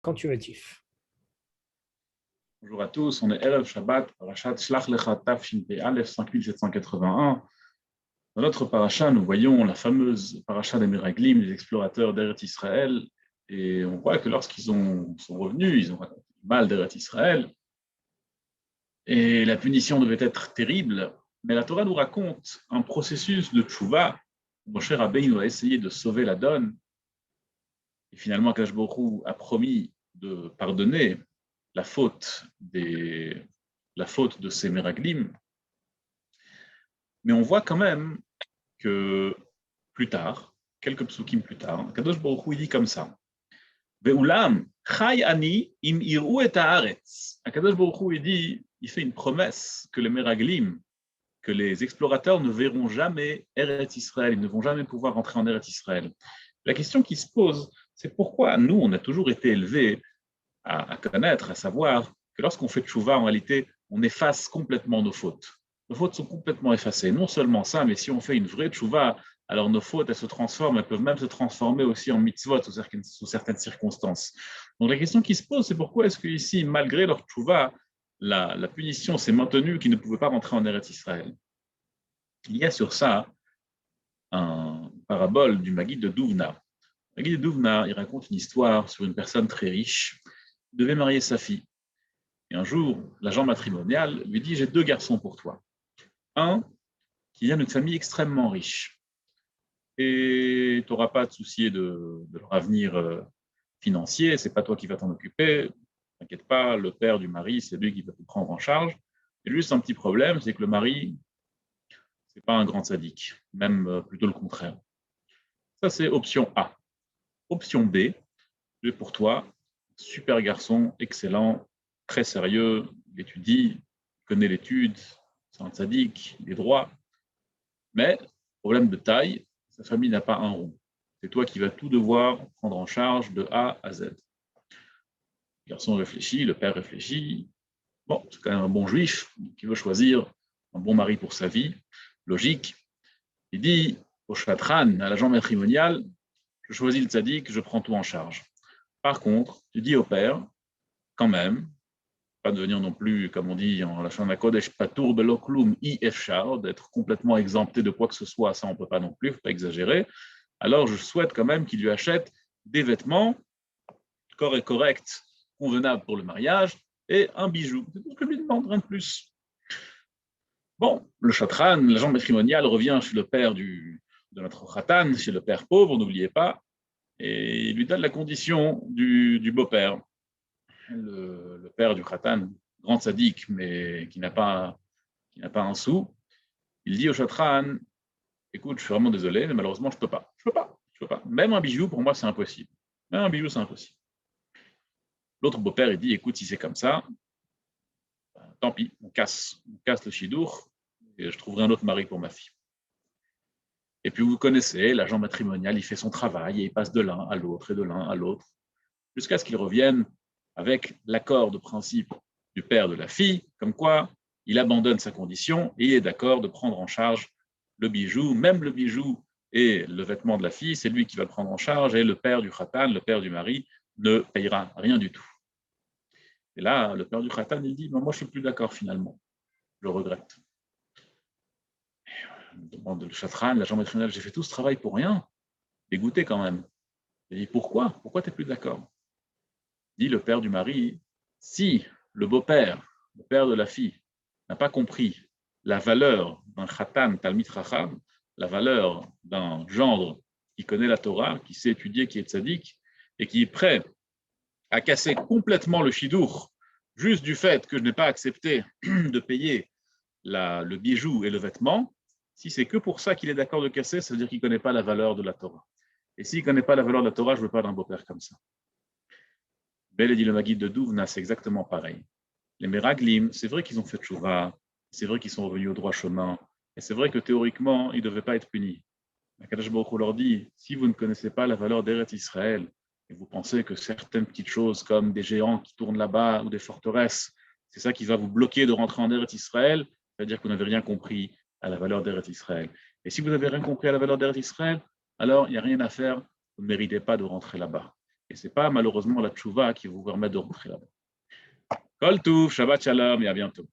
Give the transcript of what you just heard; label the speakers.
Speaker 1: quand tu es Tif.
Speaker 2: Bonjour à tous, on est Erev Shabbat, Parashat Shlach Lecha Taf Shin Aleph 5781. Dans notre paracha, nous voyons la fameuse paracha des Meraglim, des explorateurs d'Eretz Israël, et on voit que lorsqu'ils sont revenus, ils ont raconté du mal d'Eretz Israël, et la punition devait être terrible, mais la Torah nous raconte un processus de tchouva. Moshe Rabbeinu a essayé de sauver la donne, et finalement Akadosh Baruch Hu a promis de pardonner la faute de ces Meraglim, mais on voit quand même que plus tard, quelques psukim plus tard, Kadosh Baruch Hu dit comme ça. Ve'ulam chai ani im iru et haaretz. Kadosh Baruch Hu dit, il fait une promesse que les Meraglim, que les explorateurs ne verront jamais Eretz Israël, ils ne vont jamais pouvoir rentrer en Eretz Israël. La question qui se pose, c'est pourquoi nous, on a toujours été élevés à connaître, à savoir que lorsqu'on fait tchouva, en réalité, on efface complètement nos fautes. Nos fautes sont complètement effacées. Non seulement ça, mais si on fait une vraie tchouva, alors nos fautes, elles se transforment, elles peuvent même se transformer aussi en mitzvot sous certaines circonstances. Donc la question qui se pose, c'est pourquoi est-ce qu'ici, malgré leur tchouva, la punition s'est maintenue, qu'ils ne pouvaient pas rentrer en Eretz Israël. Il y a sur ça un parabole du Maguide de Douvna. Le Maguide de Douvna, il raconte une histoire sur une personne très riche qui devait marier sa fille. Et un jour, l'agent matrimonial lui dit, j'ai deux garçons pour toi. Un qui vient d'une famille extrêmement riche. Et tu n'auras pas à te soucier de leur avenir financier, c'est pas toi qui vas t'en occuper. T'inquiète pas, le père du mari, c'est lui qui va te prendre en charge. Et juste un petit problème, c'est que le mari, c'est pas un grand sadique, même plutôt le contraire. Ça, c'est option A. Option B, j'ai pour toi, super garçon, excellent, très sérieux, il étudie, il connaît l'étude, c'est un sadique, il est droit, mais problème de taille, sa famille n'a pas un rond. C'est toi qui vas tout devoir prendre en charge de A à Z. Le garçon réfléchit, le père réfléchit. Bon, c'est quand même un bon juif qui veut choisir un bon mari pour sa vie. Logique. Il dit au chatran, à l'agent matrimonial, je choisis le tzaddik, je prends tout en charge. Par contre, tu dis au père, quand même, pas devenir non plus, comme on dit en la Shana Kodesh, patour beloklum i efshar, d'être complètement exempté de quoi que ce soit, ça on ne peut pas non plus, il ne faut pas exagérer. Alors je souhaite quand même qu'il lui achète des vêtements corrects, convenables pour le mariage, et un bijou. C'est tout ce que je lui demande, rien de plus. Bon, le chatran, l'agent matrimonial, revient chez le père de notre khatan, chez le père pauvre, n'oubliez pas, et il lui donne la condition du beau-père. Le père du khatan, grand sadique, mais qui n'a pas un sou, il dit au chatran, écoute, je suis vraiment désolé, mais malheureusement, je ne peux pas. Je peux pas. Même un bijou, pour moi, c'est impossible. Même un bijou, c'est impossible. L'autre beau-père, il dit, écoute, si c'est comme ça, tant pis, on casse le chidour, et je trouverai un autre mari pour ma fille. Et puis, vous connaissez, l'agent matrimonial, il fait son travail, et il passe de l'un à l'autre, et de l'un à l'autre, jusqu'à ce qu'il revienne avec l'accord de principe du père de la fille, comme quoi il abandonne sa condition et il est d'accord de prendre en charge le bijou, même le bijou et le vêtement de la fille, c'est lui qui va le prendre en charge, et le père du khatan, le père du mari, ne payera rien du tout. Et là, le père du khatan, il dit, moi, je ne suis plus d'accord finalement, je regrette. Il demande le chatran, l'agent matrimonial, j'ai fait tout ce travail pour rien, dégoûté quand même. Il dit, pourquoi tu n'es plus d'accord? Dit le père du mari, si le beau-père, le père de la fille, n'a pas compris la valeur d'un khatan talmid chacham, la valeur d'un gendre qui connaît la Torah, qui sait étudier, qui est tzaddik, et qui est prêt à casser complètement le chidour, juste du fait que je n'ai pas accepté de payer le bijou et le vêtement, si c'est que pour ça qu'il est d'accord de casser, ça veut dire qu'il ne connaît pas la valeur de la Torah. Et s'il ne connaît pas la valeur de la Torah, je ne veux pas d'un beau-père comme ça. Bel et dit le Maguide de Douvna, c'est exactement pareil. Les Meraglim, c'est vrai qu'ils ont fait tchouva, c'est vrai qu'ils sont revenus au droit chemin, et c'est vrai que théoriquement, ils ne devaient pas être punis. Akadosh Baruch Hu leur dit, si vous ne connaissez pas la valeur d'Eretz Israël, et vous pensez que certaines petites choses comme des géants qui tournent là-bas ou des forteresses, c'est ça qui va vous bloquer de rentrer en Eretz Israël, c'est-à-dire que vous n'avez rien compris à la valeur d'Eretz Israël. Et si vous n'avez rien compris à la valeur d'Eretz Israël, alors il n'y a rien à faire, vous ne méritez pas de rentrer là-bas. Et ce n'est pas malheureusement la tchouva qui vous permet de rentrer là-bas. Kol Touv, Shabbat Shalom et à bientôt.